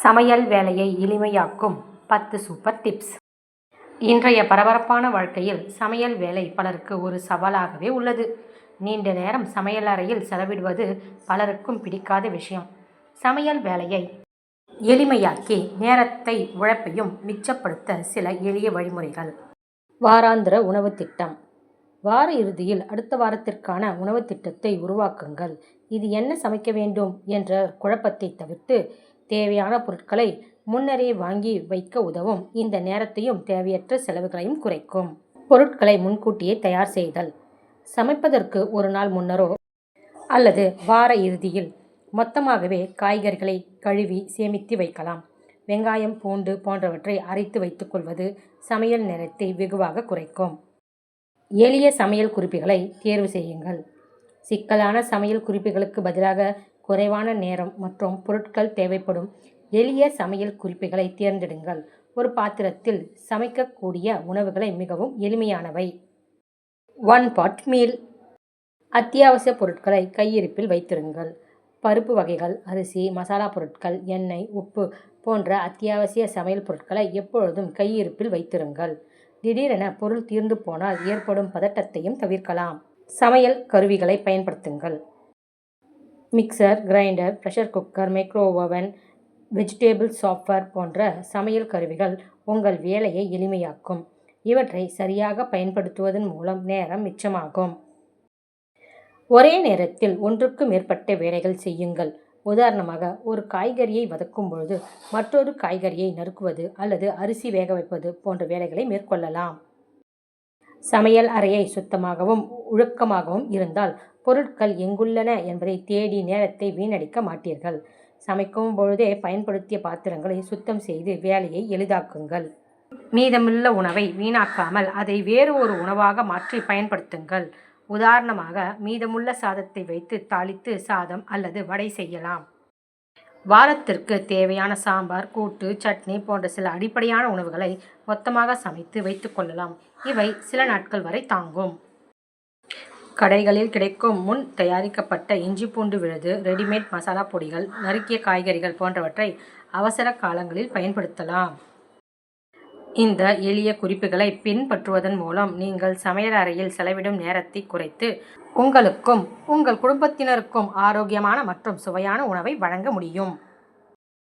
சமையல் வேலையை எளிமையாக்கும் 10 super tips. இன்றைய பரபரப்பான வாழ்க்கையில் சமையல் வேலை பலருக்கு ஒரு சவாலாகவே உள்ளது. நீண்ட நேரம் சமையல் அறையில் செலவிடுவது பலருக்கும் பிடிக்காத விஷயம். சமையல் வேலையை எளிமையாக்கி நேரத்தை உழைப்பையும் மிச்சப்படுத்த சில எளிய வழிமுறைகள். வாராந்திர உணவு திட்டம். வார இறுதியில் அடுத்த வாரத்திற்கான உணவு திட்டத்தை உருவாக்குங்கள். இது என்ன சமைக்க வேண்டும் என்ற குழப்பத்தை தவிர்த்து தேவையான பொருட்களை முன்னரே வாங்கி வைக்க உதவும். இந்த நேரத்தையும் தேவையற்ற செலவுகளையும் குறைக்கும். பொருட்களை முன்கூட்டியே தயார் செய்தல். சமைப்பதற்கு ஒரு நாள் முன்னரோ அல்லது வார இறுதியில் மொத்தமாகவே காய்கறிகளை கழுவி சேமித்து வைக்கலாம். வெங்காயம், பூண்டு போன்றவற்றை அரைத்து வைத்துக் கொள்வது சமையல் நேரத்தை வெகுவாக குறைக்கும். எளிய சமையல் குறிப்புகளை தேர்வு செய்யுங்கள். சிக்கலான சமையல் குறிப்புகளுக்கு பதிலாக குறைவான நேரம் மற்றும் பொருட்கள் தேவைப்படும் எளிய சமையல் குறிப்புகளை தேர்ந்தெடுங்கள். ஒரு பாத்திரத்தில் சமைக்கக்கூடிய உணவுகளை மிகவும் எளிமையானவை. 1 pot மீல். அத்தியாவசிய பொருட்களை கையிருப்பில் வைத்திருங்கள். பருப்பு வகைகள், அரிசி, மசாலா பொருட்கள், எண்ணெய், உப்பு போன்ற அத்தியாவசிய சமையல் பொருட்களை எப்பொழுதும் கையிருப்பில் வைத்திருங்கள். திடீரென பொருள் தீர்ந்து போனால் ஏற்படும் பதட்டத்தையும் தவிர்க்கலாம். சமையல் கருவிகளை பயன்படுத்துங்கள். Mixer, grinder, pressure cooker, micro oven, vegetable chopper போன்ற சமையல் கருவிகள் உங்கள் வேலையை எளிமையாக்கும். இவற்றை சரியாக பயன்படுத்துவதன் மூலம் நேரம் மிச்சமாகும். ஒரே நேரத்தில் ஒன்றுக்கு மேற்பட்ட வேலைகள் செய்யுங்கள். உதாரணமாக, ஒரு காய்கறியை வதக்கும் பொழுது மற்றொரு காய்கறியை நறுக்குவது அல்லது அரிசி வேக வைப்பது போன்ற வேலைகளை மேற்கொள்ளலாம். சமையல் அறையை சுத்தமாகவும் ஒழுக்கமாகவும் இருந்தால் பொருட்கள் எங்குள்ளன என்பதை தேடி நேரத்தை வீணடிக்க மாட்டீர்கள். சமைக்கும் பொழுதே பயன்படுத்திய பாத்திரங்களை சுத்தம் செய்து வேலையை எளிதாக்குங்கள். மீதமுள்ள உணவை வீணாக்காமல் அதை வேறு ஒரு உணவாக மாற்றி பயன்படுத்துங்கள். உதாரணமாக, மீதமுள்ள சாதத்தை வைத்து தாளித்து சாதம் அல்லது வடை செய்யலாம். வாரத்திற்கு தேவையான சாம்பார், கூட்டு, சட்னி போன்ற சில அடிப்படையான உணவுகளை மொத்தமாக சமைத்து வைத்துக் கொள்ளலாம். இவை சில நாட்கள் வரை தாங்கும். கடைகளில் கிடைக்கும் முன் தயாரிக்கப்பட்ட இஞ்சி பூண்டு விழுது, ரெடிமேட் மசாலா பொடிகள், நறுக்கிய காய்கறிகள் போன்றவற்றை அவசர காலங்களில் பயன்படுத்தலாம். இந்த எளிய குறிப்புகளை பின்பற்றுவதன் மூலம் நீங்கள் சமையல் அறையில் செலவிடும் நேரத்தை குறைத்து உங்களுக்கும் உங்கள் குடும்பத்தினருக்கும் ஆரோக்கியமான மற்றும் சுவையான உணவை வழங்க முடியும்.